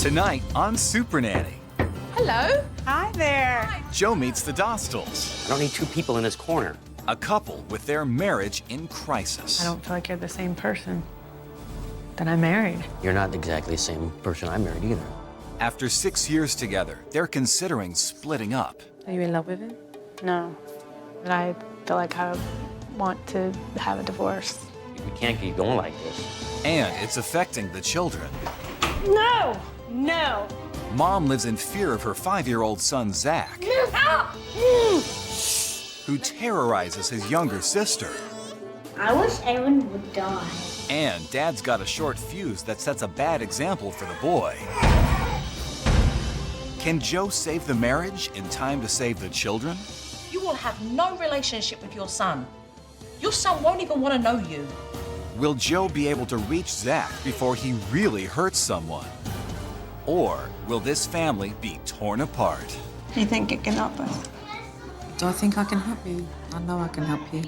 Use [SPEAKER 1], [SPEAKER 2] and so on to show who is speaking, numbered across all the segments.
[SPEAKER 1] Tonight on Supernanny,
[SPEAKER 2] Hello.
[SPEAKER 3] Hi there.
[SPEAKER 1] Joe meets the Dostals,
[SPEAKER 4] I don't need two people in this corner.
[SPEAKER 1] a couple with their marriage in crisis.
[SPEAKER 3] I don't feel like you're the same person that I married.
[SPEAKER 4] You're not exactly the same person I married either.
[SPEAKER 1] After 6 years together, they're considering splitting up.
[SPEAKER 3] Are you in love with him? No. But I feel like I want to have a divorce.
[SPEAKER 4] We can't keep going like this.
[SPEAKER 1] And it's affecting the children.
[SPEAKER 3] No! No!
[SPEAKER 1] Mom lives in fear of her 5-year-old son, Zach, who terrorizes his younger sister.
[SPEAKER 5] I wish Aaron would die.
[SPEAKER 1] And Dad's got a short fuse that sets a bad example for the boy. Can Joe save the marriage in time to save the children?
[SPEAKER 2] You will have no relationship with your son. Your son won't even want to know you.
[SPEAKER 1] Will Joe be able to reach Zach before he really hurts someone? Or will this family be torn apart?
[SPEAKER 3] Do you think it can help us?
[SPEAKER 6] Do I think I can help you? I know I can help you.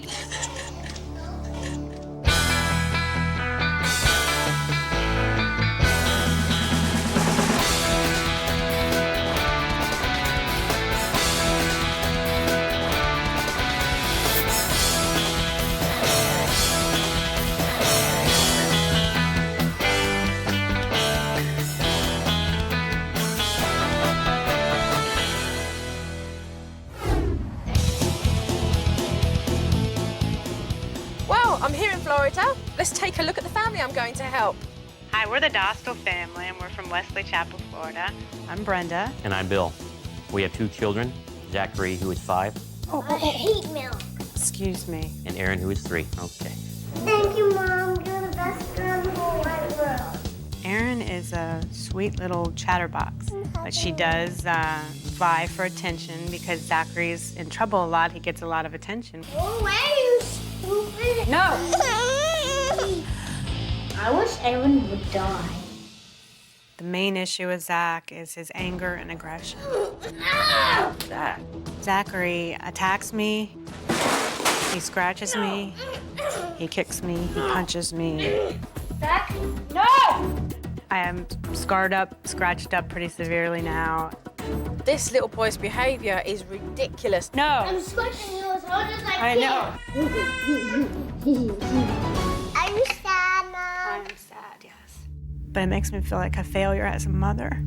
[SPEAKER 7] Well, I'm here in Florida. Let's take a look at the family I'm going to help.
[SPEAKER 3] Hi, we're the Dostal family, and we're from Wesley Chapel, Florida. I'm Brenda.
[SPEAKER 4] And I'm Bill. We have 2 children, Zachary, who is 5,
[SPEAKER 5] I hate milk.
[SPEAKER 3] Excuse me.
[SPEAKER 4] and Aaron, who is 3. Okay.
[SPEAKER 5] Thank you, Mom. You're the best girl in the whole wide world.
[SPEAKER 3] Erin is a sweet little chatterbox, but she does vie for attention because Zachary's in trouble a lot. He gets a lot of attention.
[SPEAKER 5] Go away, you stupid.
[SPEAKER 3] No!
[SPEAKER 5] I wish Aaron would die.
[SPEAKER 3] The main issue with Zach is his anger and aggression. Zachary attacks me, he scratches me, he kicks me, he punches me.
[SPEAKER 5] Zach?
[SPEAKER 3] No! I am scarred up, scratched up pretty severely now.
[SPEAKER 7] This little boy's behavior is ridiculous.
[SPEAKER 3] No!
[SPEAKER 5] I'm scratching you as hard as I
[SPEAKER 3] know.
[SPEAKER 5] Are you sad, Mom?
[SPEAKER 3] I'm sad, yes. But it makes me feel like a failure as a mother.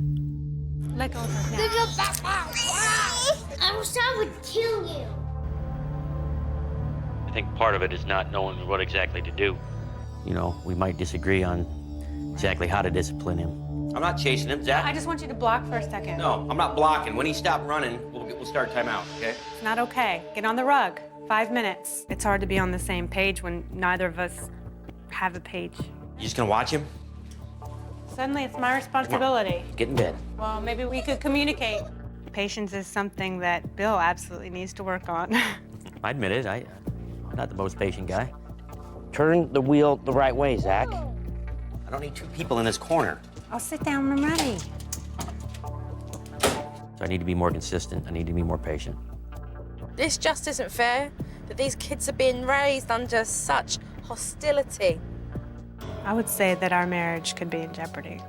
[SPEAKER 3] Let go of her now.
[SPEAKER 5] I wish I would kill you.
[SPEAKER 4] I think part of it is not knowing what exactly to do. You know, we might disagree on exactly how to discipline him. I'm not chasing him, Zach.
[SPEAKER 3] I just want you to block for a second.
[SPEAKER 4] No, I'm not blocking. When he stopped running, we'll start timeout, okay?
[SPEAKER 3] It's not okay. Get on the rug. 5 minutes. It's hard to be on the same page when neither of us have a page.
[SPEAKER 4] You just gonna watch him?
[SPEAKER 3] Suddenly, it's my responsibility.
[SPEAKER 4] Get in bed.
[SPEAKER 3] Well, maybe we could communicate. Patience is something that Bill absolutely needs to work on.
[SPEAKER 4] I admit it, I'm not the most patient guy. Turn the wheel the right way, Zach. I don't need 2 people in this corner.
[SPEAKER 3] I'll sit down when I'm ready.
[SPEAKER 4] So I need to be more consistent. I need to be more patient.
[SPEAKER 7] This just isn't fair that these kids are being raised under such hostility.
[SPEAKER 3] I would say that our marriage could be in jeopardy.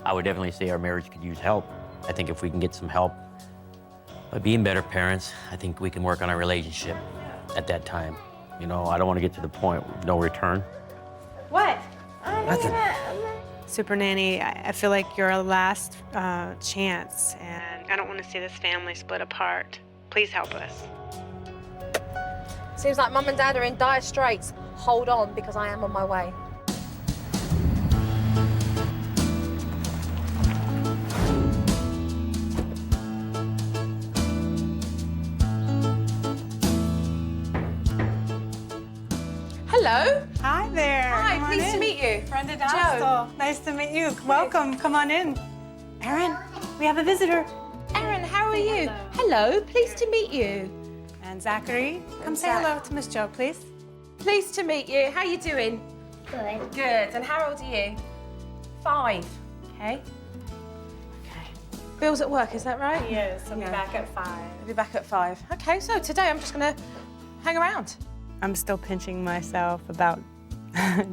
[SPEAKER 4] I would definitely say our marriage could use help. I think if we can get some help by being better parents, I think we can work on our relationship at that time. You know, I don't want to get to the point of no return.
[SPEAKER 3] What?
[SPEAKER 4] Nothing.
[SPEAKER 3] Supernanny, I feel like you're a last chance, and I don't want to see this family split apart. Please help us.
[SPEAKER 7] Seems like Mum and Dad are in dire straits. Hold on, because I am on my way. Hello.
[SPEAKER 3] Hi there.
[SPEAKER 7] Hi,
[SPEAKER 3] Come on
[SPEAKER 7] pleased to
[SPEAKER 3] in.
[SPEAKER 7] meet you.
[SPEAKER 3] Brenda
[SPEAKER 7] Joe.
[SPEAKER 3] Dostal. Nice to meet you. Welcome. Come on in. Erin, we have a visitor.
[SPEAKER 7] Erin, how are you? Hello, pleased to meet you.
[SPEAKER 3] And Zachary, come say
[SPEAKER 7] Zach.
[SPEAKER 3] hello to Miss Joe, please.
[SPEAKER 7] Pleased to meet you. How you doing?
[SPEAKER 5] Good.
[SPEAKER 7] Good. And how old are you? 5. Okay.
[SPEAKER 3] Okay.
[SPEAKER 7] Bill's at work, is that right?
[SPEAKER 3] Yes, I'll be
[SPEAKER 7] Yeah.
[SPEAKER 3] back at 5.
[SPEAKER 7] I'll be back at 5. Okay, so today I'm just gonna hang around.
[SPEAKER 3] I'm still pinching myself about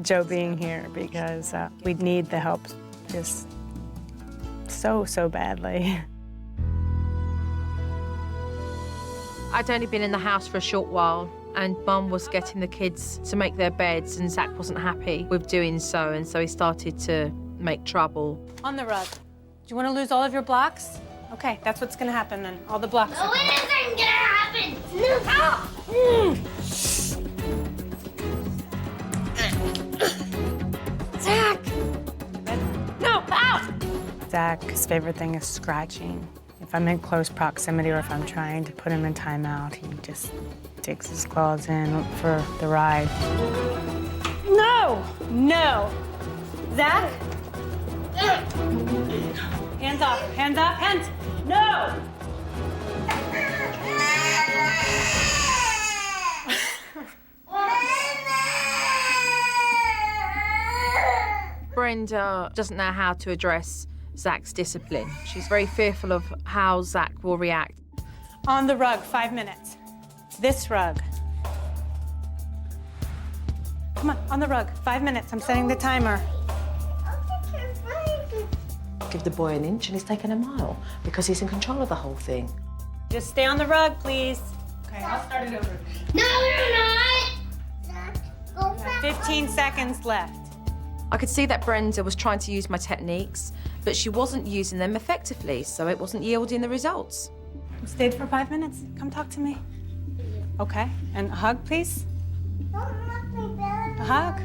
[SPEAKER 3] Joe being here because we need the help just so badly.
[SPEAKER 2] I'd only been in the house for a short while, and Mum was getting the kids to make their beds, and Zach wasn't happy with doing so, and so he started to make trouble.
[SPEAKER 3] On the rug. Do you want to lose all of your blocks? Okay, that's what's gonna happen then. All the blocks.
[SPEAKER 5] No, it isn't gonna happen. No.
[SPEAKER 3] Zach! No, out! Zach's favorite thing is scratching. If I'm in close proximity or if I'm trying to put him in timeout, he just digs his claws in for the ride. No! No! Zach? Hands off, hands off, hands! No!
[SPEAKER 2] Brenda doesn't know how to address Zach's discipline. She's very fearful of how Zach will react.
[SPEAKER 3] On the rug, 5 minutes. This rug. Come on the rug, 5 minutes. I'm setting the timer.
[SPEAKER 8] Give the boy an inch and he's taken a mile because he's in control of the whole thing.
[SPEAKER 3] Just stay on the rug, please. Okay, I'll start it over.
[SPEAKER 5] No, you're not. Zach, go back.
[SPEAKER 3] 15 seconds left.
[SPEAKER 2] I could see that Brenda was trying to use my techniques, but she wasn't using them effectively, so it wasn't yielding the results.
[SPEAKER 3] You stayed for 5 minutes. Come talk to me. Okay, and a hug, please.
[SPEAKER 5] Don't look me, Bill.
[SPEAKER 3] A hug.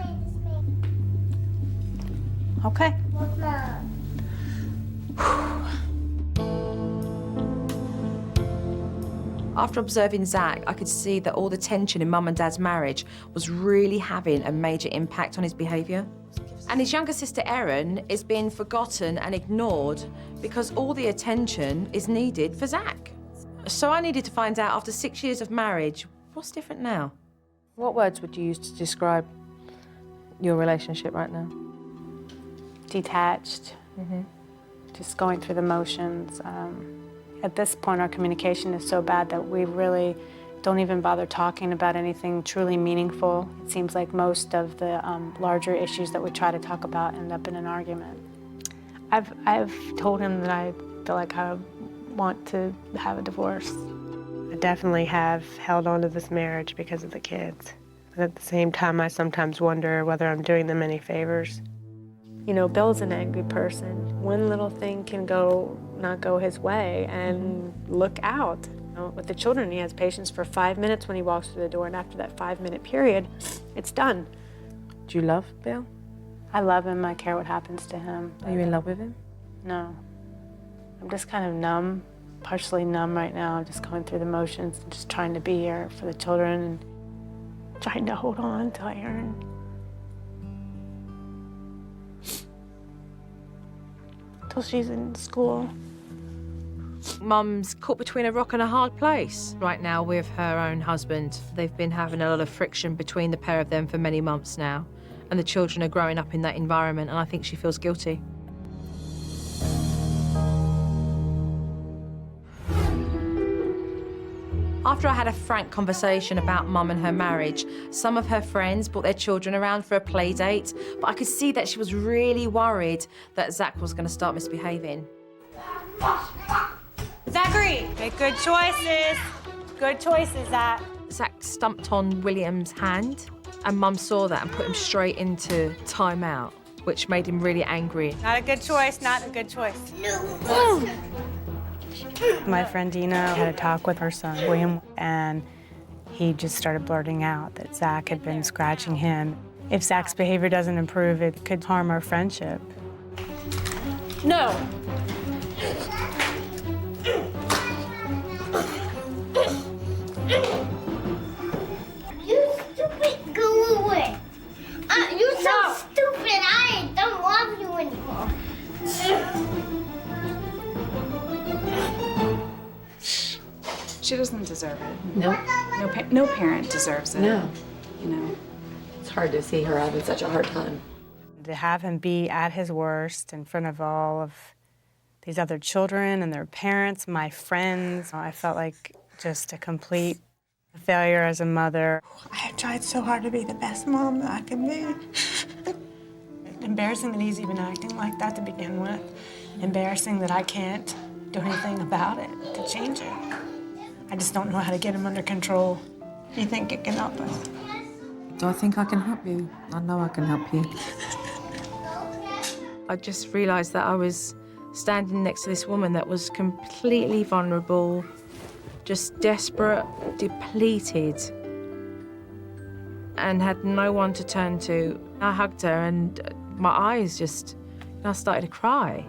[SPEAKER 3] Okay.
[SPEAKER 5] Look, Mom.
[SPEAKER 2] After observing Zach, I could see that all the tension in Mum and Dad's marriage was really having a major impact on his behaviour. And his younger sister, Erin, is being forgotten and ignored because all the attention is needed for Zach. So I needed to find out, after 6 years of marriage, what's different now?
[SPEAKER 8] What words would you use to describe your relationship right now?
[SPEAKER 3] Detached. Just going through the motions. At this point, our communication is so bad that we really don't even bother talking about anything truly meaningful. It seems like most of the larger issues that we try to talk about end up in an argument. I've told him that I feel like I want to have a divorce. I definitely have held on to this marriage because of the kids. But at the same time, I sometimes wonder whether I'm doing them any favors. You know, Bill's an angry person. One little thing can not go his way, and look out. You know, with the children, he has patience for 5 minutes when he walks through the door, and after that 5-minute period, it's done.
[SPEAKER 8] Do you love Bill?
[SPEAKER 3] I love him. I care what happens to him.
[SPEAKER 8] Are you in love with him?
[SPEAKER 3] No. I'm just kind of numb, partially numb right now. I'm just going through the motions and just trying to be here for the children and trying to hold on to Erin. Till she's in school.
[SPEAKER 2] Mum's caught between a rock and a hard place right now with her own husband. They've been having a lot of friction between the pair of them for many months now, and the children are growing up in that environment, and I think she feels guilty. After I had a frank conversation about Mum and her marriage, some of her friends brought their children around for a play date, but I could see that she was really worried that Zach was going to start misbehaving.
[SPEAKER 3] Zachary, make good choices. Good choices, Zach.
[SPEAKER 2] Zach stumped on William's hand, and Mum saw that and put him straight into timeout, which made him really angry.
[SPEAKER 3] Not a good choice, not a good choice. My friend Dina had a talk with her son, William, and he just started blurting out that Zach had been scratching him. If Zach's behavior doesn't improve, it could harm our friendship.
[SPEAKER 7] No.
[SPEAKER 5] You stupid, go away. You're so stupid. I don't love you anymore.
[SPEAKER 6] She doesn't deserve it.
[SPEAKER 8] No.
[SPEAKER 6] No parent deserves it.
[SPEAKER 8] No.
[SPEAKER 6] You know.
[SPEAKER 8] It's hard to see her having such a hard time.
[SPEAKER 3] To have him be at his worst in front of all of these other children and their parents, my friends, I felt like just a complete failure as a mother.
[SPEAKER 9] I have tried so hard to be the best mom that I can be.
[SPEAKER 3] Embarrassing that he's even acting like that to begin with. Embarrassing that I can't do anything about it to change it. I just don't know how to get him under control. Do you think it can help us?
[SPEAKER 6] Do I think I can help you? I know I can help you.
[SPEAKER 2] I just realised that I was standing next to this woman that was completely vulnerable, just desperate, depleted, and had no one to turn to. I hugged her and my eyes just, I started to cry.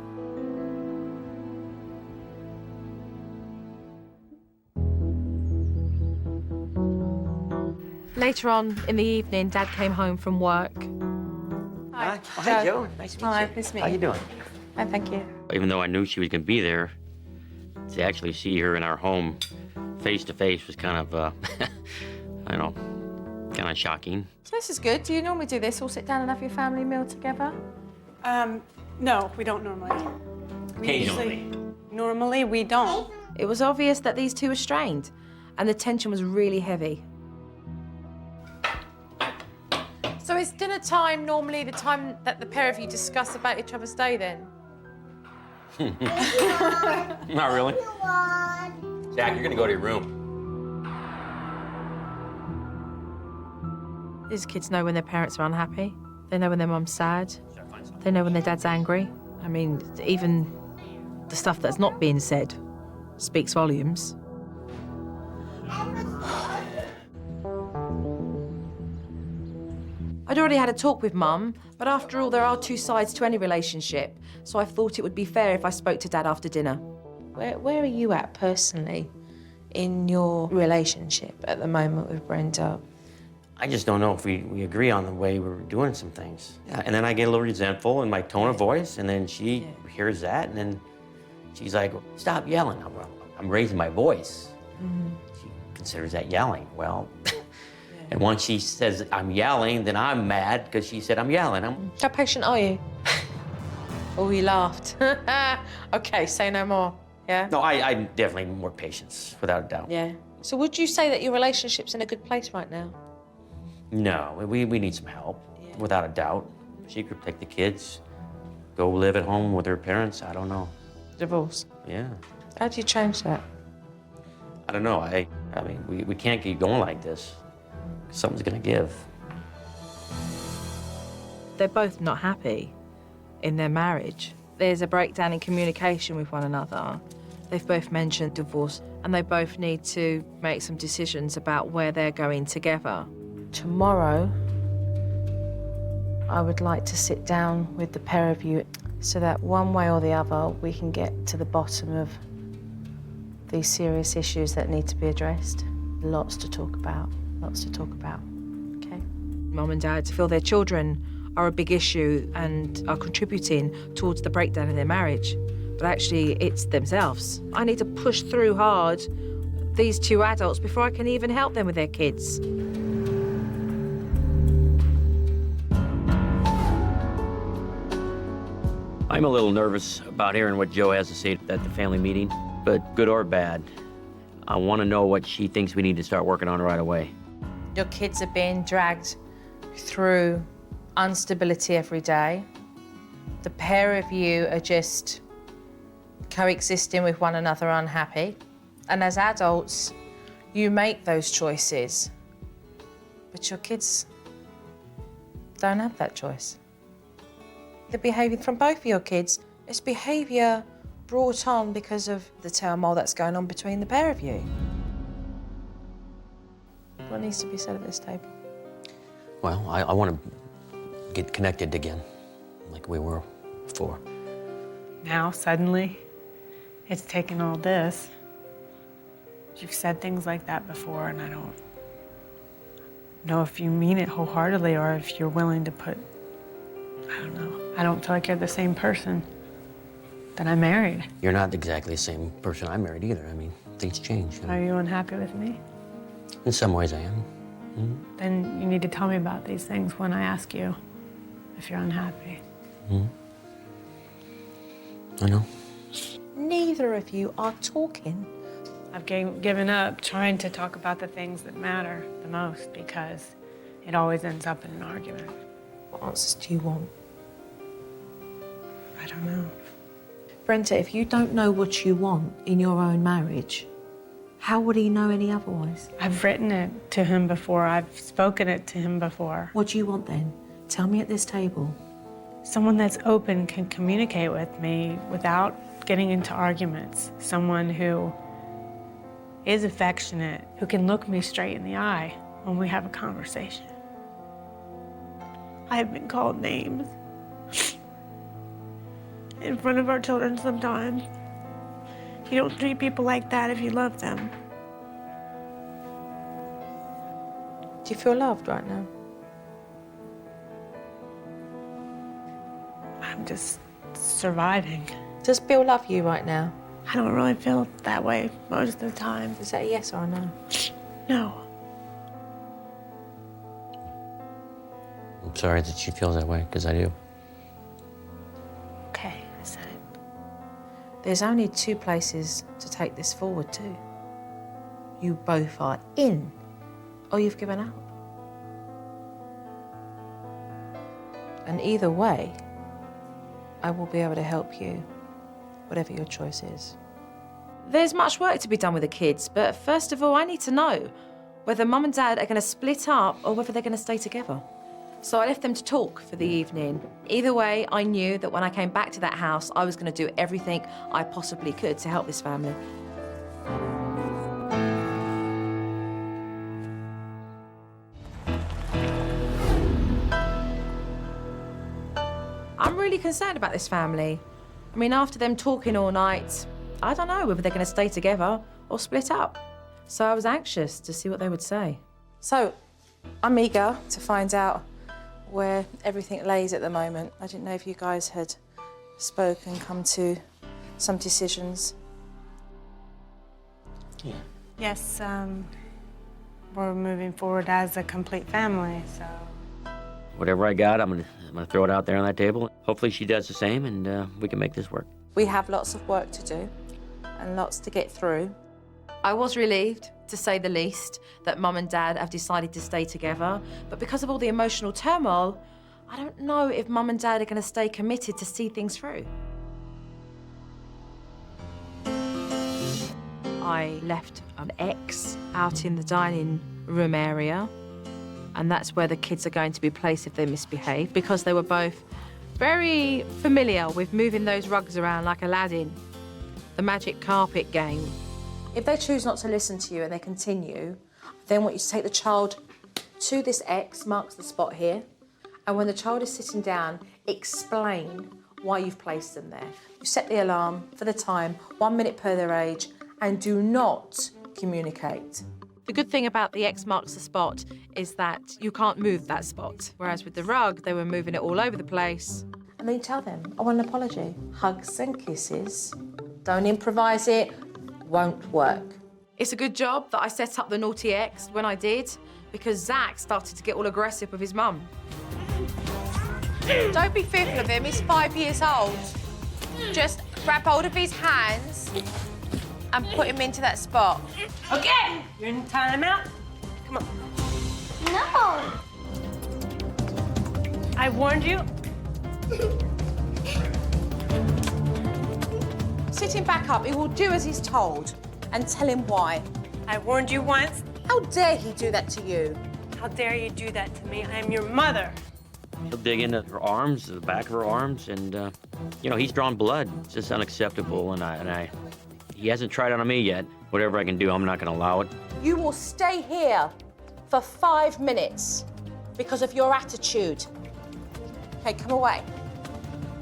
[SPEAKER 2] Later on in the evening, Dad came home from work.
[SPEAKER 4] Hi. Oh, hi, Joe. Nice to meet
[SPEAKER 2] Hi,
[SPEAKER 4] you.
[SPEAKER 2] nice to meet
[SPEAKER 4] How
[SPEAKER 2] you.
[SPEAKER 4] you doing?
[SPEAKER 2] Oh, thank you.
[SPEAKER 4] Even though I knew she was going to be there, to actually see her in our home face to face was kind of, I don't know, kind of shocking.
[SPEAKER 2] So this is good. Do you normally do this? All sit down and have your family meal together?
[SPEAKER 3] No, we don't normally.
[SPEAKER 4] Occasionally.
[SPEAKER 3] Normally, we don't.
[SPEAKER 2] It was obvious that these two were strained, and the tension was really heavy.
[SPEAKER 7] So is dinner time normally the time that the pair of you discuss about each other's day then?
[SPEAKER 4] Not really. Jack, you're going to go to your room.
[SPEAKER 2] These kids know when their parents are unhappy. They know when their mum's sad. They know when their dad's angry. I mean, even the stuff that's not being said speaks volumes. I'd already had a talk with Mum, but after all, there are two sides to any relationship, so I thought it would be fair if I spoke to Dad after dinner. Where are you at personally in your relationship at the moment with Brenda?
[SPEAKER 4] I just don't know if we agree on the way we're doing some things. Yeah. And then I get a little resentful in my tone of voice, and then she hears that, and then she's like, stop yelling. I'm raising my voice. Mm-hmm. She considers that yelling. Well, and once she says I'm yelling, then I'm mad because she said I'm yelling.
[SPEAKER 7] How patient are you? Oh, you laughed. Okay, say no more, yeah?
[SPEAKER 4] No, I definitely need more patience, without a doubt.
[SPEAKER 7] Yeah. So would you say that your relationship's in a good place right now?
[SPEAKER 4] No, we need some help, without a doubt. She could take the kids, go live at home with her parents. I don't know.
[SPEAKER 7] Divorce?
[SPEAKER 4] Yeah.
[SPEAKER 7] How do you change that?
[SPEAKER 4] I don't know. I mean, we can't keep going like this. Something's gonna give.
[SPEAKER 2] They're both not happy in their marriage. There's a breakdown in communication with one another. They've both mentioned divorce, and they both need to make some decisions about where they're going together. Tomorrow, I would like to sit down with the pair of you so that one way or the other, we can get to the bottom of these serious issues that need to be addressed. Lots to talk about, okay? Mum and Dad feel their children are a big issue and are contributing towards the breakdown in their marriage, but actually it's themselves. I need to push through hard these two adults before I can even help them with their kids.
[SPEAKER 4] I'm a little nervous about hearing what Joe has to say at the family meeting, but good or bad, I want to know what she thinks we need to start working on right away.
[SPEAKER 2] Your kids are being dragged through instability every day. The pair of you are just coexisting with one another unhappy. And as adults, you make those choices. But your kids don't have that choice. The behaviour from both of your kids is behaviour brought on because of the turmoil that's going on between the pair of you. What needs to be said at this table?
[SPEAKER 4] Well, I want to get connected again, like we were before.
[SPEAKER 3] Now, suddenly, it's taken all this. You've said things like that before, and I don't know if you mean it wholeheartedly or if you're willing to put, I don't know. I don't feel like you're the same person that I married.
[SPEAKER 4] You're not exactly the same person I married either. I mean, things change.
[SPEAKER 3] Are you unhappy with me?
[SPEAKER 4] In some ways, I am. Mm-hmm.
[SPEAKER 3] Then you need to tell me about these things when I ask you if you're unhappy.
[SPEAKER 4] Mm-hmm. I know.
[SPEAKER 2] Neither of you are talking.
[SPEAKER 3] I've given up trying to talk about the things that matter the most because it always ends up in an argument.
[SPEAKER 2] What answers do you want?
[SPEAKER 3] don't know.
[SPEAKER 2] Brenda, if you don't know what you want in your own marriage, how would he know any otherwise?
[SPEAKER 3] I've written it to him before. I've spoken it to him before.
[SPEAKER 2] What do you want then? Tell me at this table.
[SPEAKER 3] Someone that's open can communicate with me without getting into arguments. Someone who is affectionate, who can look me straight in the eye when we have a conversation. I have been called names in front of our children sometimes. You don't treat people like that if you love them.
[SPEAKER 2] Do you feel loved right now?
[SPEAKER 3] I'm just surviving.
[SPEAKER 2] Does Bill love you right now?
[SPEAKER 3] I don't really feel that way most of the time.
[SPEAKER 2] Is that a yes or a no?
[SPEAKER 3] No.
[SPEAKER 4] I'm sorry that she feels that way, because I do.
[SPEAKER 3] Okay, I said it.
[SPEAKER 2] There's only two places to take this forward to. You both are in, or you've given up. And either way, I will be able to help you, whatever your choice is. There's much work to be done with the kids, but first of all, I need to know whether Mum and Dad are going to split up or whether they're going to stay together. So I left them to talk for the evening. Either way, I knew that when I came back to that house, I was going to do everything I possibly could to help this family. I'm really concerned about this family. I mean, after them talking all night, I don't know whether they're going to stay together or split up. So I was anxious to see what they would say. So I'm eager to find out where everything lays at the moment. I didn't know if you guys had spoken, come to some decisions.
[SPEAKER 4] Yeah.
[SPEAKER 3] Yes, we're moving forward as a complete family, so.
[SPEAKER 4] Whatever I got, I'm gonna throw it out there on that table. Hopefully she does the same, and we can make this work.
[SPEAKER 2] We have lots of work to do and lots to get through. I was relieved, to say the least, that Mum and Dad have decided to stay together. But because of all the emotional turmoil, I don't know if Mum and Dad are going to stay committed to see things through. I left an X out in the dining room area, and that's where the kids are going to be placed if they misbehave, because they were both very familiar with moving those rugs around like Aladdin, the magic carpet game. If they choose not to listen to you and they continue, then I want you to take the child to this X, marks the spot here, and when the child is sitting down, explain why you've placed them there. You set the alarm for the time, 1 minute per their age, and do not communicate. The good thing about the X marks the spot is that you can't move that spot, whereas with the rug, they were moving it all over the place. And then you tell them, I want an apology. Hugs and kisses. Don't improvise it. Won't work. It's a good job that I set up the naughty X when I did, because Zach started to get all aggressive with his mum.
[SPEAKER 7] Don't be fearful of him, he's 5 years old. Just grab hold of his hands and put him into that spot.
[SPEAKER 3] Okay, you're in timeout. Come on.
[SPEAKER 5] No.
[SPEAKER 3] I warned you.
[SPEAKER 2] Sit him back up. He will do as he's told, and tell him why.
[SPEAKER 3] I warned you once.
[SPEAKER 2] How dare he do that to you?
[SPEAKER 3] How dare you do that to me? I am your mother.
[SPEAKER 4] He'll dig into her arms, the back of her arms, and, you know, he's drawn blood. It's just unacceptable, and he hasn't tried it on me yet. Whatever I can do, I'm not gonna allow it.
[SPEAKER 2] You will stay here for 5 minutes because of your attitude. Okay, come away.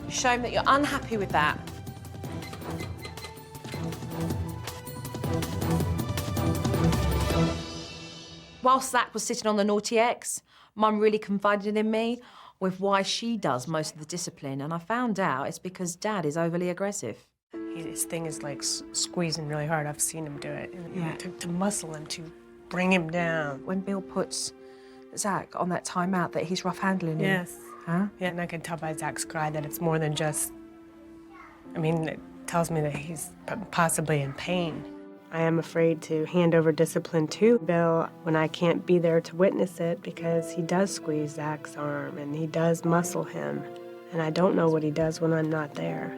[SPEAKER 2] Show him that you're unhappy with that. Whilst Zach was sitting on the naughty X, Mum really confided in me with why she does most of the discipline, and I found out it's because Dad is overly aggressive.
[SPEAKER 3] His thing is like squeezing really hard. I've seen him do it. And to muscle him, to bring him down.
[SPEAKER 2] When Bill puts Zach on that timeout that he's rough handling him.
[SPEAKER 3] Yes.
[SPEAKER 2] Huh?
[SPEAKER 3] Yeah, and I can tell by Zach's cry that it's more than just, I mean, it tells me that he's possibly in pain. I am afraid to hand over discipline to Bill when I can't be there to witness it, because he does squeeze Zach's arm and he does muscle him. And I don't know what he does when I'm not there.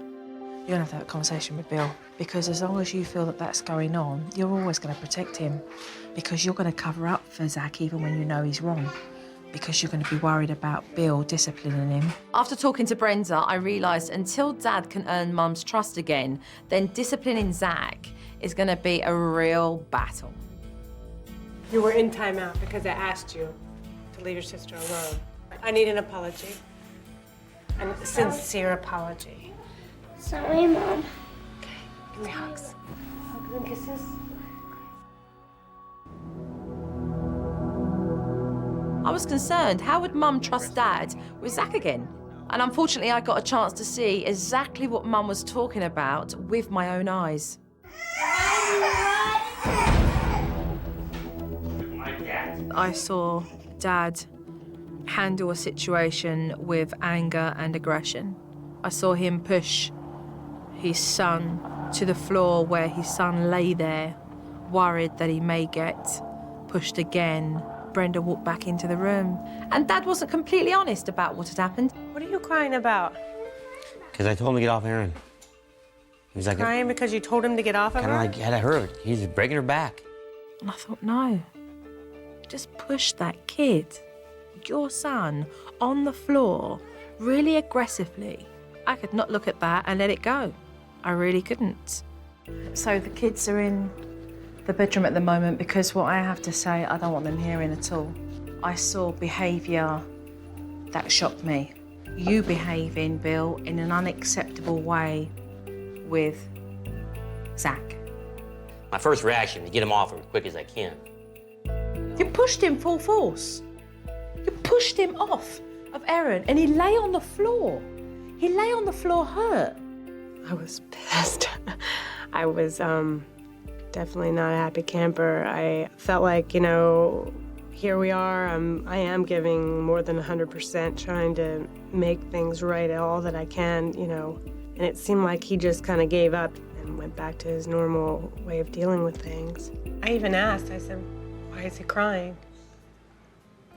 [SPEAKER 8] You're gonna have to have a conversation with Bill, because as long as you feel that that's going on, you're always gonna protect him, because you're gonna cover up for Zach even when you know he's wrong, because you're gonna be worried about Bill disciplining him.
[SPEAKER 2] After talking to Brenda, I realised until Dad can earn Mum's trust again, then disciplining Zach is gonna be a real battle.
[SPEAKER 3] You were in timeout because I asked you to leave your sister alone. I need an apology. A sincere apology.
[SPEAKER 5] Sorry, Mom.
[SPEAKER 3] Okay, give me hugs.
[SPEAKER 5] Hugs and kisses.
[SPEAKER 2] I was concerned, how would Mum trust Dad with Zach again? And unfortunately, I got a chance to see exactly what Mum was talking about with my own eyes. I saw Dad handle a situation with anger and aggression. I saw him push his son to the floor where his son lay there, worried that he may get pushed again. Brenda walked back into the room, and Dad wasn't completely honest about what had happened.
[SPEAKER 3] What are you crying about?
[SPEAKER 4] Because I told him to get off Erin. He was like,
[SPEAKER 3] Crying because you told him to get off of her?
[SPEAKER 4] kind of like had her. He's breaking her back.
[SPEAKER 2] And I thought, no, just push that kid, your son, on the floor really aggressively. I could not look at that and let it go. I really couldn't. So the kids are in the bedroom at the moment because what I have to say, I don't want them hearing at all. I saw behaviour that shocked me. You behaving, Bill, in an unacceptable way with Zach.
[SPEAKER 4] My first reaction to get him off her as quick as I can.
[SPEAKER 2] You pushed him full force. You pushed him off of Erin and he lay on the floor. He lay on the floor hurt.
[SPEAKER 3] I was pissed. I was definitely not a happy camper. I felt like, you know, here we are. I am giving more than 100%, trying to make things right, all that I can, you know. And it seemed like he just kind of gave up and went back to his normal way of dealing with things. I even asked, I said, why is he crying?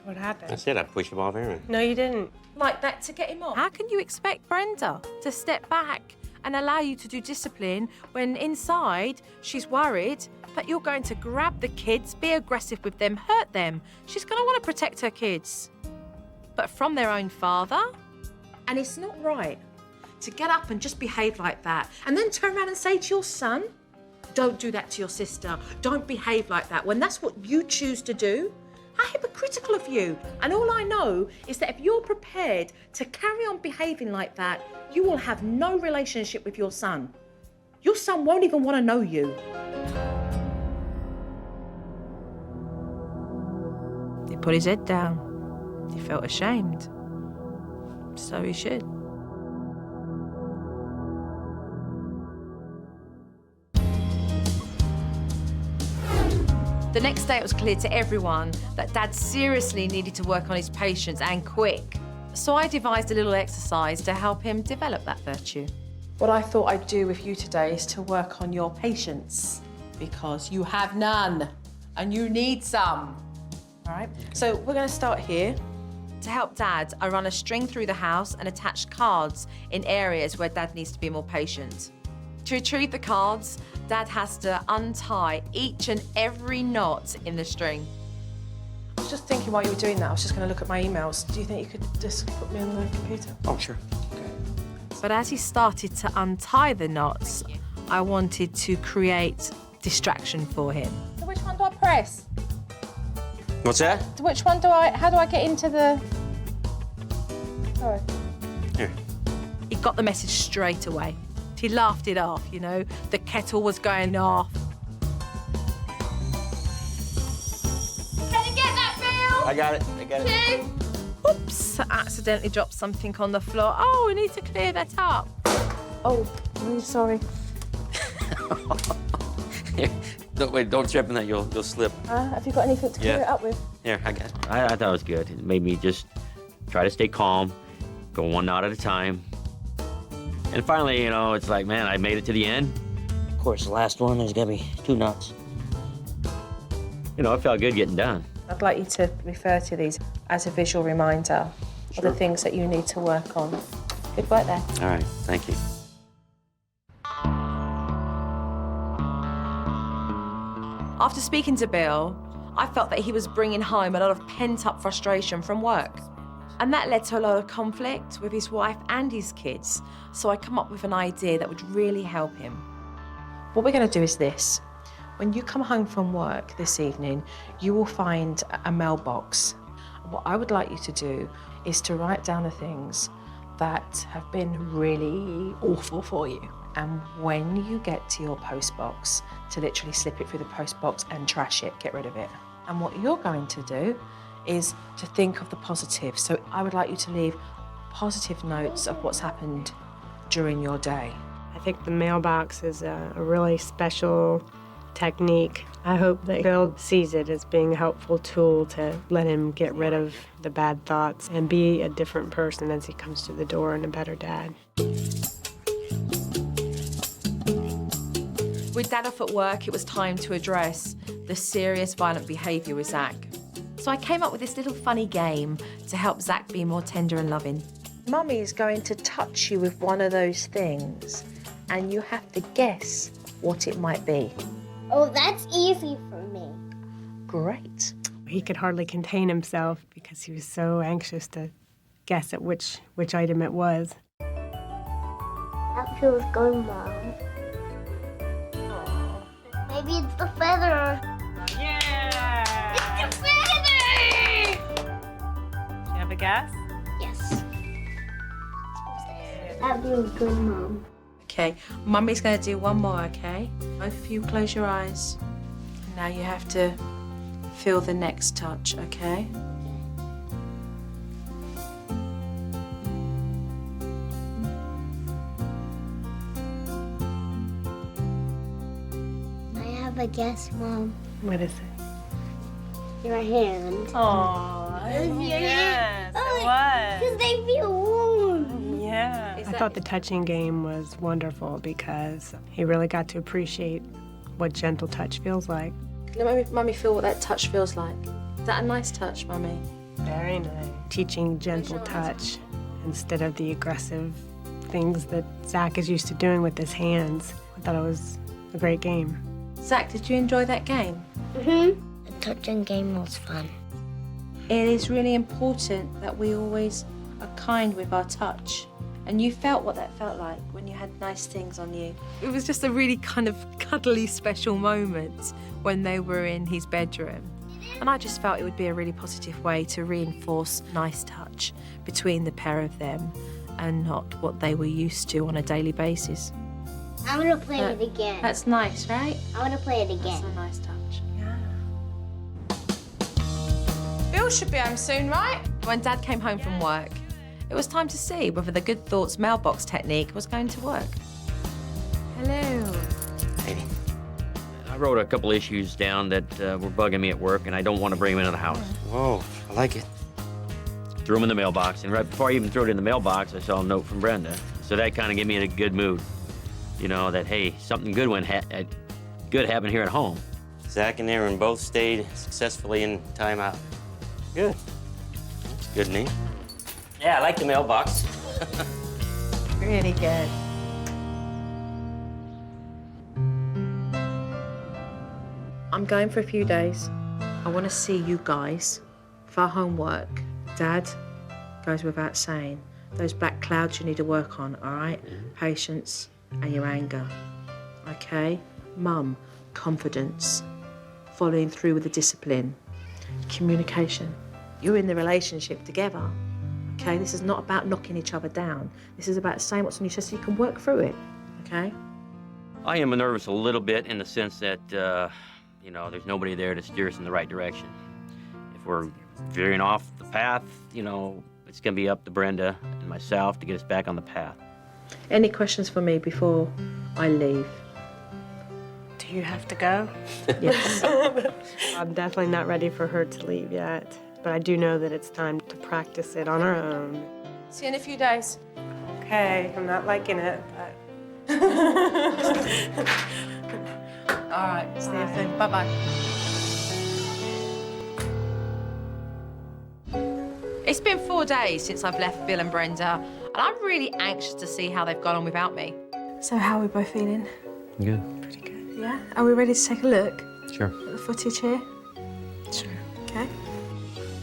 [SPEAKER 3] What happened?
[SPEAKER 4] I said I pushed him off Erin.
[SPEAKER 3] No, you didn't.
[SPEAKER 2] Like that to get him off. How can you expect Brenda to step back and allow you to do discipline when inside she's worried that you're going to grab the kids, be aggressive with them, hurt them? She's going to want to protect her kids, but from their own father. And it's not right to get up and just behave like that and then turn around and say to your son, don't do that to your sister, don't behave like that, when that's what you choose to do. How hypocritical of you. And all I know is that if you're prepared to carry on behaving like that, you will have no relationship with your son. Your son won't even want to know you. He put his head down. He felt ashamed. So he should. The next day, it was clear to everyone that Dad seriously needed to work on his patience, and quick. So I devised a little exercise to help him develop that virtue.
[SPEAKER 8] What I thought I'd do with you today is to work on your patience, because you have none, and you need some. All right? So we're going to start here.
[SPEAKER 2] To help Dad, I run a string through the house and attach cards in areas where Dad needs to be more patient. To retrieve the cards, Dad has to untie each and every knot in the string.
[SPEAKER 8] I was just thinking while you were doing that, I was just going to look at my emails. Do you think you could just put me on the computer?
[SPEAKER 4] Oh, sure.
[SPEAKER 2] But as he started to untie the knots, I wanted to create distraction for him.
[SPEAKER 7] So which one do I press?
[SPEAKER 4] What's that?
[SPEAKER 7] Which one how do I get into the... Sorry.
[SPEAKER 4] Here.
[SPEAKER 2] He got the message straight away. He laughed it off, you know. The kettle was going off.
[SPEAKER 7] Can you get that, Bill?
[SPEAKER 4] I got it.
[SPEAKER 2] Oops, I accidentally dropped something on the floor. Oh, we need to clear that up.
[SPEAKER 8] Oh, I'm sorry.
[SPEAKER 4] Don't trip in that, you'll slip.
[SPEAKER 8] Have you got anything to clear it up with?
[SPEAKER 4] Here, I got it. I thought it was good. It made me just try to stay calm, go one knot at a time. And finally, you know, it's like, man, I made it to the end. Of course, the last one, there's gotta be 2 knots. You know, it felt good getting done.
[SPEAKER 8] I'd like you to refer to these as a visual reminder of the things that you need to work on.
[SPEAKER 2] Good work there.
[SPEAKER 4] All right, thank you.
[SPEAKER 2] After speaking to Bill, I felt that he was bringing home a lot of pent-up frustration from work. And that led to a lot of conflict with his wife and his kids. So I come up with an idea that would really help him.
[SPEAKER 8] What we're going to do is this. When you come home from work this evening, you will find a mailbox. What I would like you to do is to write down the things that have been really awful for you. And when you get to your post box, to literally slip it through the post box and trash it, get rid of it. And what you're going to do is to think of the positive. So I would like you to leave positive notes of what's happened during your day.
[SPEAKER 3] I think the mailbox is a really special technique. I hope that Bill sees it as being a helpful tool to let him get rid of the bad thoughts and be a different person as he comes to the door and a better dad.
[SPEAKER 2] With Dad off at work, it was time to address the serious violent behaviour with Zach. So I came up with this little funny game to help Zach be more tender and loving.
[SPEAKER 8] Mummy is going to touch you with one of those things, and you have to guess what it might be.
[SPEAKER 5] Oh, that's easy for me.
[SPEAKER 8] Great.
[SPEAKER 3] He could hardly contain himself because he was so anxious to guess at which item it was.
[SPEAKER 5] That feels good, Mom. Maybe it's the feather.
[SPEAKER 3] Yeah!
[SPEAKER 5] It's the feather!
[SPEAKER 3] Do you have a guess?
[SPEAKER 5] Yes. That feels good, Mom.
[SPEAKER 2] Okay, Mummy's going to do one more, okay? Both of you close your eyes. Now you have to feel the next touch, okay?
[SPEAKER 5] I have a guess, Mom.
[SPEAKER 3] What is it?
[SPEAKER 5] Your hand.
[SPEAKER 3] Aww,
[SPEAKER 5] yes,
[SPEAKER 3] it was.
[SPEAKER 5] Because they feel warm.
[SPEAKER 3] Yeah. I thought the touching game was wonderful because he really got to appreciate what gentle touch feels like.
[SPEAKER 2] Let Mummy feel what that touch feels like. Is that a nice touch, Mummy?
[SPEAKER 3] Very nice. Teaching gentle touch instead of the aggressive things that Zach is used to doing with his hands. I thought it was a great game.
[SPEAKER 2] Zach, did you enjoy that game?
[SPEAKER 5] Mm-hmm. The touching game was fun.
[SPEAKER 2] It is really important that we always are kind with our touch. And you felt what that felt like when you had nice things on you. It was just a really kind of cuddly, special moment when they were in his bedroom. And I just felt it would be a really positive way to reinforce nice touch between the pair of them and not what they were used to on a daily basis.
[SPEAKER 5] I want to play it again.
[SPEAKER 2] That's nice, right?
[SPEAKER 5] I want to play it again.
[SPEAKER 2] That's a nice touch. Yeah. Bill should be home soon, right? When Dad came home from work, it was time to see whether the Good Thoughts mailbox technique was going to work. Hello.
[SPEAKER 4] Maybe. I wrote a couple issues down that were bugging me at work, and I don't want to bring them into the house. Whoa, I like it. Threw them in the mailbox, and right before I even threw it in the mailbox, I saw a note from Brenda. So that kind of gave me in a good mood. You know, that, hey, something good good happened here at home. Zach and Aaron both stayed successfully in timeout. Good. That's a good name. Yeah, I like the mailbox.
[SPEAKER 2] Really good. I'm going for a few days. I want to see you guys for homework. Dad goes without saying. Those black clouds you need to work on, all right? Patience and your anger, okay? Mum, confidence. Following through with the discipline. Communication. You're in the relationship together. Okay, this is not about knocking each other down. This is about saying what's on your chest so you can work through it, okay?
[SPEAKER 4] I am nervous a little bit in the sense that, you know, there's nobody there to steer us in the right direction. If we're veering off the path, you know, it's gonna be up to Brenda and myself to get us back on the path.
[SPEAKER 2] Any questions for me before I leave?
[SPEAKER 3] Do you have to go?
[SPEAKER 2] Yes.
[SPEAKER 3] I'm definitely not ready for her to leave yet, but I do know that it's time to practice it on our own.
[SPEAKER 2] See you in a few days.
[SPEAKER 3] Okay, I'm not liking it, but...
[SPEAKER 2] All right, see you soon. Bye-bye. It's been 4 days since I've left Bill and Brenda, and I'm really anxious to see how they've gone on without me.
[SPEAKER 8] So how are we both feeling?
[SPEAKER 4] Good.
[SPEAKER 8] Pretty good. Yeah? Are we ready to take a look
[SPEAKER 4] Sure.
[SPEAKER 8] at the footage here?
[SPEAKER 6] Sure.
[SPEAKER 8] Okay.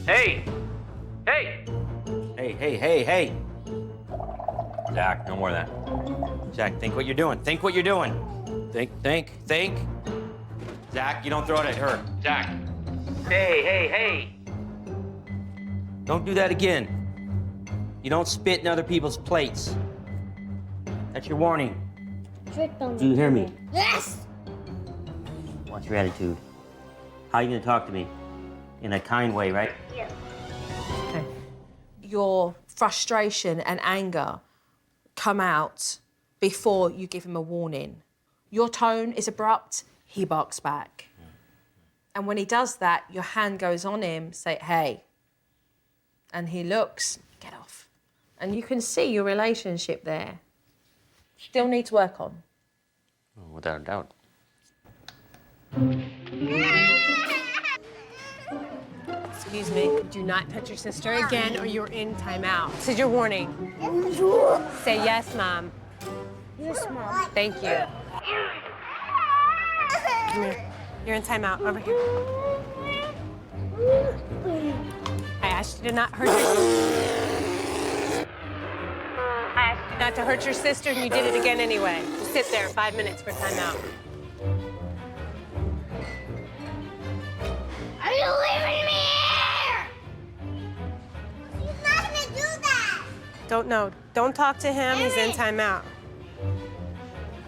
[SPEAKER 4] Hey! Hey! Hey! Zach, no more of that. Zach, think what you're doing. Think what you're doing. Think. Zach, you don't throw it at her. Zach. Hey! Don't do that again. You don't spit in other people's plates. That's your warning. Do you hear me?
[SPEAKER 5] Yes!
[SPEAKER 4] What's your attitude? How are you gonna talk to me? In a kind way, right?
[SPEAKER 5] Yeah.
[SPEAKER 2] Okay. Your frustration and anger come out before you give him a warning. Your tone is abrupt, he barks back. And when he does that, your hand goes on him, say, hey. And he looks, get off. And you can see your relationship there still needs work on.
[SPEAKER 4] Without a doubt.
[SPEAKER 9] Excuse me, do not touch your sister again or you're in timeout. This is your warning. Say yes, Mom.
[SPEAKER 5] Yes, Mom.
[SPEAKER 9] Thank you. Come here. You're in timeout, over here. I asked you to not hurt your I asked you not to hurt your sister and you did it again anyway. Just sit there 5 minutes for timeout.
[SPEAKER 5] Are you leaving me here? He's not gonna do that.
[SPEAKER 9] Don't talk to him, he's in timeout.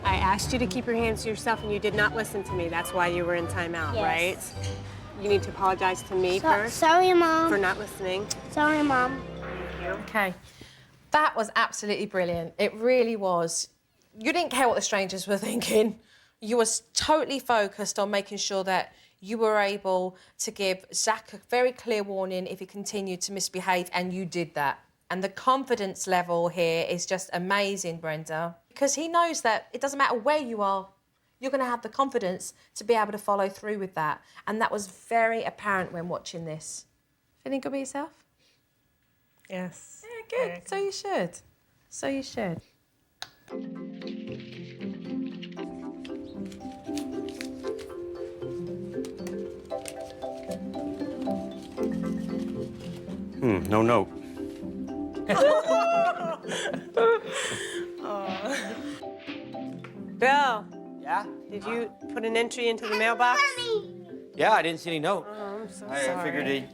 [SPEAKER 9] I asked you to keep your hands to yourself and you did not listen to me. That's why you were in timeout,
[SPEAKER 5] Yes.
[SPEAKER 9] right? You need to apologize to me first
[SPEAKER 5] Sorry, Mom.
[SPEAKER 9] for not listening.
[SPEAKER 5] Sorry, Mom.
[SPEAKER 2] Okay. That was absolutely brilliant. It really was. You didn't care what the strangers were thinking. You were totally focused on making sure that you were able to give Zach a very clear warning if he continued to misbehave, and you did that. And the confidence level here is just amazing, Brenda, because he knows that it doesn't matter where you are, you're going to have the confidence to be able to follow through with that. And that was very apparent when watching this. Feeling good about yourself?
[SPEAKER 9] Yes.
[SPEAKER 2] Yeah, good. So you should. So you should.
[SPEAKER 4] No note.
[SPEAKER 9] Bill,
[SPEAKER 4] Yeah?
[SPEAKER 9] did you put an entry into the mailbox?
[SPEAKER 4] Yeah, I didn't see any note.
[SPEAKER 9] Oh, I'm so
[SPEAKER 4] I
[SPEAKER 9] sorry.
[SPEAKER 4] figured,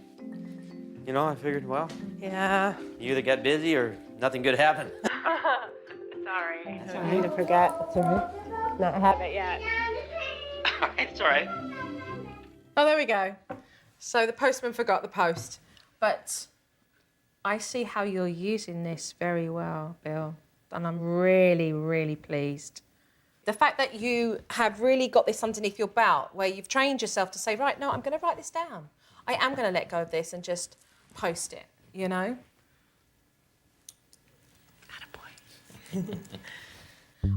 [SPEAKER 4] well,
[SPEAKER 9] Yeah.
[SPEAKER 4] you either got busy or nothing good happened.
[SPEAKER 9] Sorry. I need to forget. That's all right. Not have it yet.
[SPEAKER 4] It's all right.
[SPEAKER 2] Oh, there we go. So the postman forgot the post. But I see how you're using this very well, Bill. And I'm really, really pleased. The fact that you have really got this underneath your belt, where you've trained yourself to say, right, no, I'm going to write this down. I am going to let go of this and just post it, you know? Attaboy.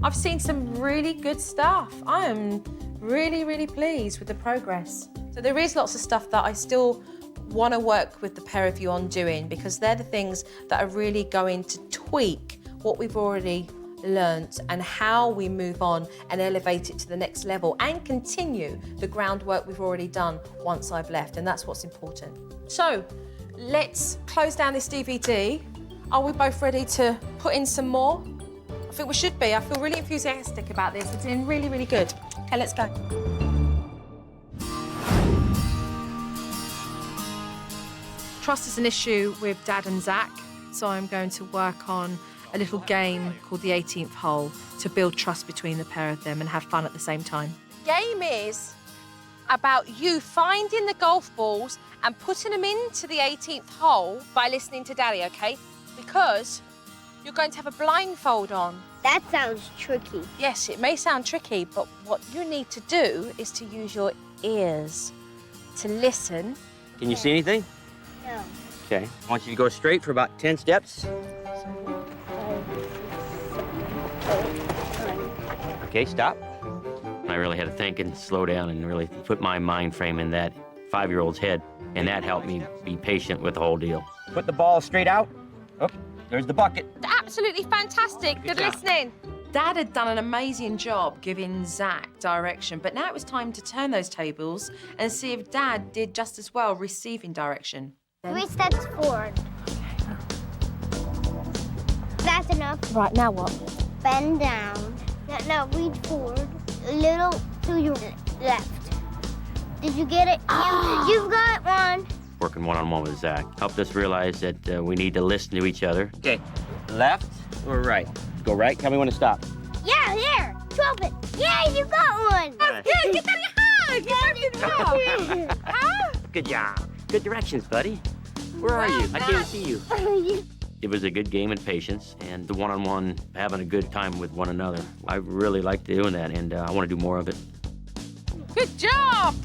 [SPEAKER 2] I've seen some really good stuff. I am really, really pleased with the progress. So there is lots of stuff that I still want to work with the pair of you on doing, because they're the things that are really going to tweak what we've already learnt and how we move on and elevate it to the next level and continue the groundwork we've already done once I've left, and that's what's important. So let's close down this DVD. Are we both ready to put in some more? I think we should be. I feel really enthusiastic about this. It's been really, really good. Okay, let's go. Trust is an issue with Dad and Zach, so I'm going to work on a little game called the 18th hole to build trust between the pair of them and have fun at the same time. The game is about you finding the golf balls and putting them into the 18th hole by listening to Daddy, okay? Because you're going to have a blindfold on.
[SPEAKER 5] That sounds tricky.
[SPEAKER 2] Yes, it may sound tricky, but what you need to do is to use your ears to listen.
[SPEAKER 4] Can you see anything?
[SPEAKER 5] No.
[SPEAKER 4] Okay. I want you to go straight for about 10 steps. Okay, stop. I really had to think and slow down and really put my mind frame in that 5-year-old's head, and that helped me be patient with the whole deal. Put the ball straight out. Oh, there's the bucket.
[SPEAKER 7] Absolutely fantastic. Good
[SPEAKER 4] job.
[SPEAKER 7] listening.
[SPEAKER 2] Dad had done an amazing job giving Zach direction, but now it was time to turn those tables and see if Dad did just as well receiving direction.
[SPEAKER 5] 3 steps forward. That's enough.
[SPEAKER 2] Right, now what?
[SPEAKER 5] Bend down. Now reach forward. A little to your left. Did you get it? You've got one.
[SPEAKER 4] Working one-on-one with Zach helped us realize that we need to listen to each other. Okay, left or right? Go right. Tell me when to stop.
[SPEAKER 5] Yeah, there. 12 it. Yeah, you got one.
[SPEAKER 7] Yeah, get that in your hand. You worked it well. Huh?
[SPEAKER 4] Good job. Good directions, buddy. Where are you? I can't see you. It was a good game in patience and the one-on-one, having a good time with one another. I really like doing that, and I want to do more of it.
[SPEAKER 7] Good job.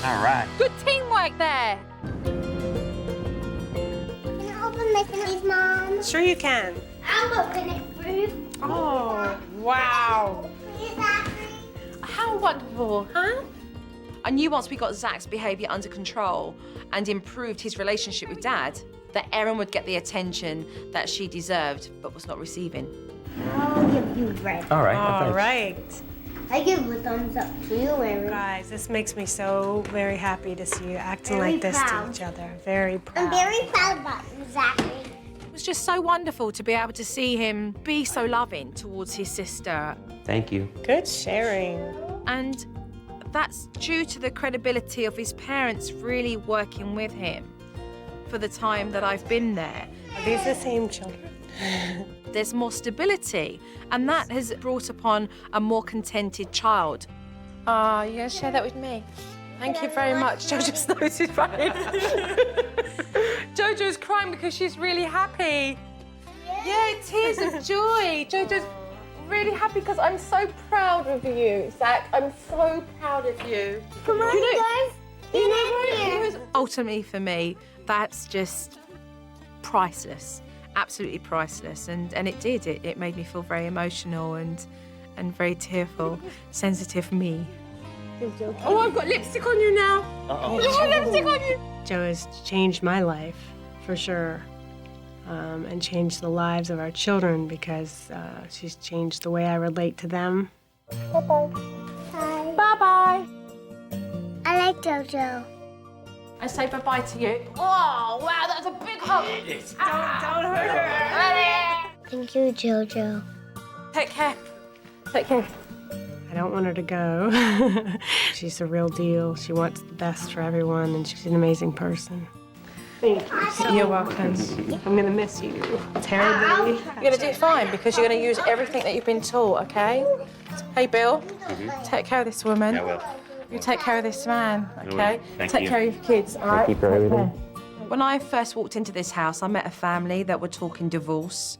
[SPEAKER 4] All right.
[SPEAKER 7] Good teamwork there.
[SPEAKER 5] Can I open my cookies, Mom?
[SPEAKER 9] Sure you can.
[SPEAKER 5] I'll open it for you.
[SPEAKER 9] Oh, wow.
[SPEAKER 5] Please, Daddy.
[SPEAKER 2] How wonderful, huh? I knew once we got Zach's behaviour under control and improved his relationship with Dad, that Erin would get the attention that she deserved but was not receiving.
[SPEAKER 5] I'll give you red.
[SPEAKER 4] All right.
[SPEAKER 9] All right.
[SPEAKER 5] I give a thumbs up to you, Erin.
[SPEAKER 9] Guys, this makes me so very happy to see you acting
[SPEAKER 5] Very
[SPEAKER 9] like this
[SPEAKER 5] proud.
[SPEAKER 9] to each other. Very proud.
[SPEAKER 5] I'm very proud about you, Zachary.
[SPEAKER 2] It was just so wonderful to be able to see him be so loving towards his sister.
[SPEAKER 4] Thank you.
[SPEAKER 9] Good sharing.
[SPEAKER 2] And that's due to the credibility of his parents really working with him for the time that I've been there.
[SPEAKER 9] Are these the same children?
[SPEAKER 2] There's more stability, and that has brought upon a more contented child.
[SPEAKER 8] Ah, you gonna share that with me? Thank you very much. Jojo's nose is running.
[SPEAKER 7] Jojo's crying because she's really happy. Yeah, tears of joy. Jojo's really happy because I'm so proud of you, Zach. I'm so proud of you.
[SPEAKER 5] Come on, guys.
[SPEAKER 7] You know,
[SPEAKER 2] Ultimately, for me, that's just priceless, absolutely priceless. And it did. It made me feel very emotional and very tearful, sensitive me.
[SPEAKER 7] Oh, I've got lipstick on you now. I've got lipstick on you.
[SPEAKER 9] Jo has changed my life, for sure, and changed the lives of our children because she's changed the way I relate to them.
[SPEAKER 5] Bye.
[SPEAKER 7] Bye-bye.
[SPEAKER 5] I like JoJo.
[SPEAKER 2] I say bye-bye to you.
[SPEAKER 7] Oh, wow, that's a big hug. Don't hurt her.
[SPEAKER 5] Thank you, JoJo.
[SPEAKER 7] Take care. Take care.
[SPEAKER 9] I don't want her to go. She's the real deal. She wants the best for everyone, and she's an amazing person. Thank you. You're welcome. I'm gonna miss you terribly.
[SPEAKER 8] You're gonna do fine because you're gonna use everything that you've been taught, okay? Hey, Bill, take care of this woman.
[SPEAKER 4] I will.
[SPEAKER 8] You take care of this man, okay?
[SPEAKER 4] Thank
[SPEAKER 8] Take
[SPEAKER 4] you.
[SPEAKER 8] care of your kids, all right?
[SPEAKER 4] Thank you for everything.
[SPEAKER 2] When I first walked into this house, I met a family that were talking divorce.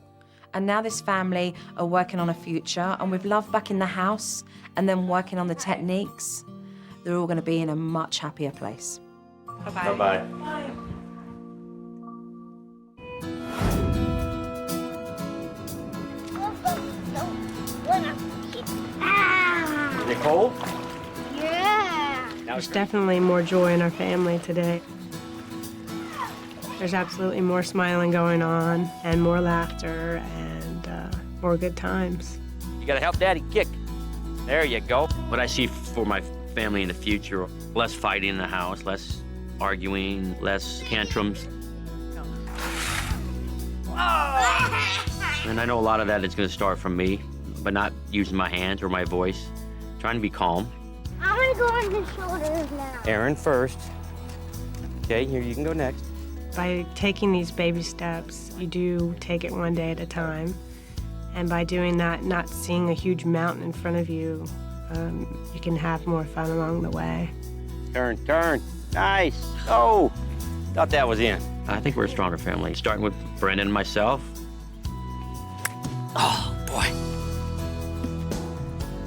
[SPEAKER 2] And now this family are working on a future, and with love back in the house and then working on the techniques, they're all going to be in a much happier place.
[SPEAKER 9] Bye-bye.
[SPEAKER 4] Bye-bye. Nicole?
[SPEAKER 5] Yeah.
[SPEAKER 9] There's definitely more joy in our family today. There's absolutely more smiling going on and more laughter and more good times.
[SPEAKER 4] You gotta help Daddy kick. There you go. What I see for my family in the future, less fighting in the house, less arguing, less tantrums. And I know a lot of that is gonna start from me, but not using my hands or my voice, trying to be calm.
[SPEAKER 5] I want to go on his shoulders now.
[SPEAKER 4] Aaron first. Okay, here you can go next.
[SPEAKER 9] By taking these baby steps, you do take it one day at a time. And by doing that, not seeing a huge mountain in front of you, you can have more fun along the way.
[SPEAKER 4] Turn, turn. Nice. Oh, thought that was in. I think we're a stronger family, starting with Brenda and myself. Oh, boy.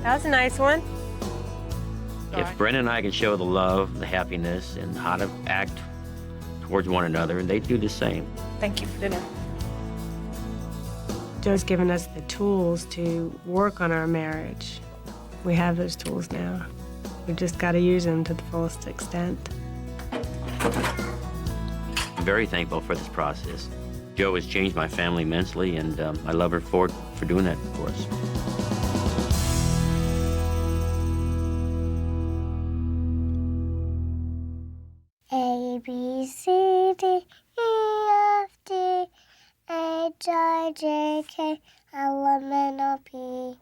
[SPEAKER 9] That was a nice one.
[SPEAKER 4] If Brenda and I can show the love, the happiness, and how to act towards one another, and they do the same.
[SPEAKER 8] Thank you for dinner.
[SPEAKER 9] Joe's given us the tools to work on our marriage. We have those tools now. We just got to use them to the fullest extent.
[SPEAKER 4] I'm very thankful for this process. Jo has changed my family immensely, and I love her for doing that for us.
[SPEAKER 5] A, B, C, D, E, F, G, H, I, J, K, L, M, N, O, P,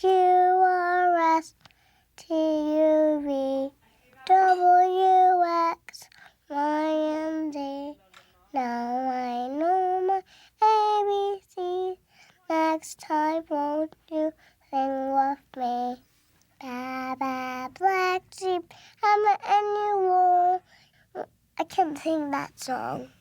[SPEAKER 5] Q, R, S, T, U, V, W, X, Y, and Z. Now I know my ABC. Next time, won't you sing with me? Ba, ba, black sheep, I'm an annual. I can't sing that song.